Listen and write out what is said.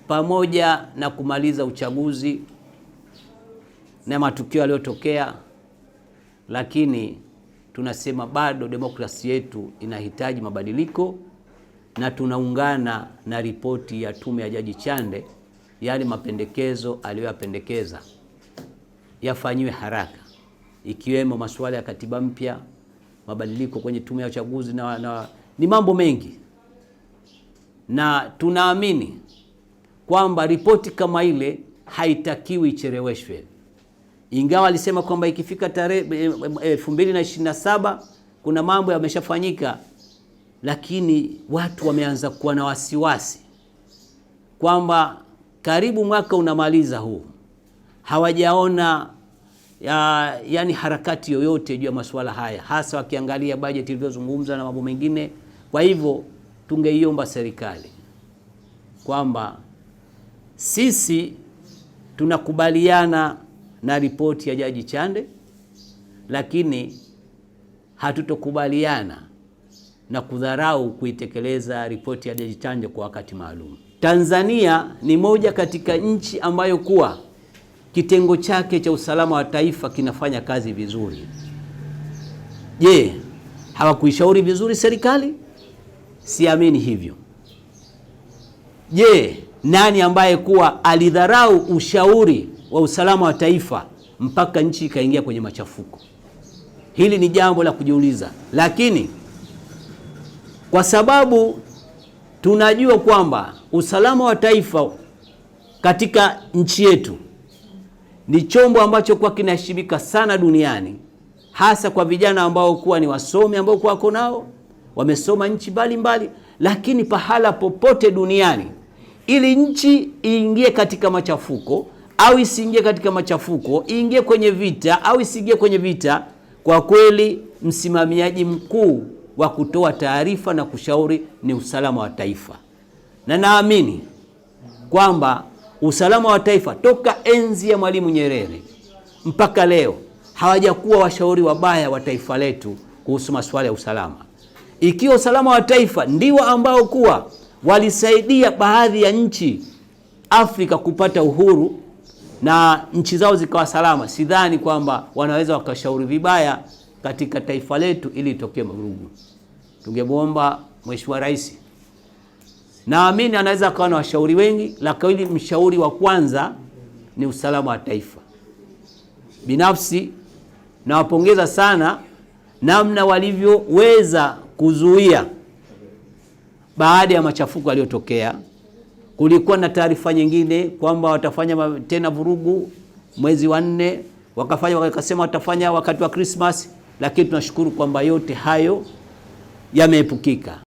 pamoja na kumaliza uchaguzi na matukio yaliyotokea, lakini tunasema bado demokrasia yetu inahitaji mabadiliko, na tunaungana na ripoti ya tume ya Jaji Chande, yale mapendekezo aliyoyapendekeza yafanyiwe haraka, ikiwemo masuala ya katiba mpya, mabadiliko kwenye tume ya uchaguzi na ni mambo mengi. Na tunaamini kwamba ripoti kama ile haitakiwi icheleweshwe. Ingawa alisema kwamba ikifika tarehe 2027 kuna mambo yameshafanyika, lakini watu wameanza kuwa na wasiwasi kwamba karibu mwaka unamaliza huu, hawajaona yani harakati yoyote juu ya masuala haya, hasa wakiangalia bajeti iliyozungumza na mambo mengine. Kwa hivyo tungeiomba serikali kwamba sisi tunakubaliana na ripoti ya Jaji Chande, lakini hatutokubaliana na kudharau kuitekeleza ripoti ya Jaji Chande kwa wakati maalum. Tanzania ni moja katika nchi ambayo kuwa kitengo chake cha usalama wa taifa kinafanya kazi vizuri. Je, hawakuishauri vizuri serikali? Siamini hivyo. Je, nani ambaye kuwa alidharau ushauri wa usalama wa taifa mpaka nchi ikaingia kwenye machafuko? Hili ni jambo la kujiuliza. Lakini kwa sababu tunajua kwamba usalama wa taifa katika nchi yetu ni chombo ambacho kwa kinaheshimika sana duniani, hasa kwa vijana ambao kuwa ni wasomi, ambao kwa wako nao wamesoma nchi mbalimbali, lakini pahala popote duniani ili nchi iingie katika machafuko au isiingie katika machafuko, iingie kwenye vita au isiingie kwenye vita, kwa kweli msimamiaji mkuu wa kutoa taarifa na kushauri ni usalama wa taifa. Na naamini kwamba usalama wa taifa toka enzi ya Mwalimu Nyerere mpaka leo hawajakuwa washauri wabaya wa taifa letu kuhusu masuala ya usalama. Ikiwa usalama wa taifa ndio ambao kuwa walisaidia baadhi ya nchi Afrika kupata uhuru na nchi zao zikawa salama, sidhani kwamba wanaweza wakashauri vibaya katika taifa letu ili itokee vurugu. Tungemwomba Mheshimiwa Rais, naamini anaweza akawa na washauri wengi, lakini mshauri wa kwanza ni usalama wa taifa. Binafsi nawapongeza sana namna walivyoweza kuzuia baada ya machafuko yaliyotokea. Kulikuwa na taarifa nyingine kwamba watafanya tena vurugu mwezi wa 4, wakasema watafanya wakati wa Christmas, lakini tunashukuru kwamba yote hayo yameepukika.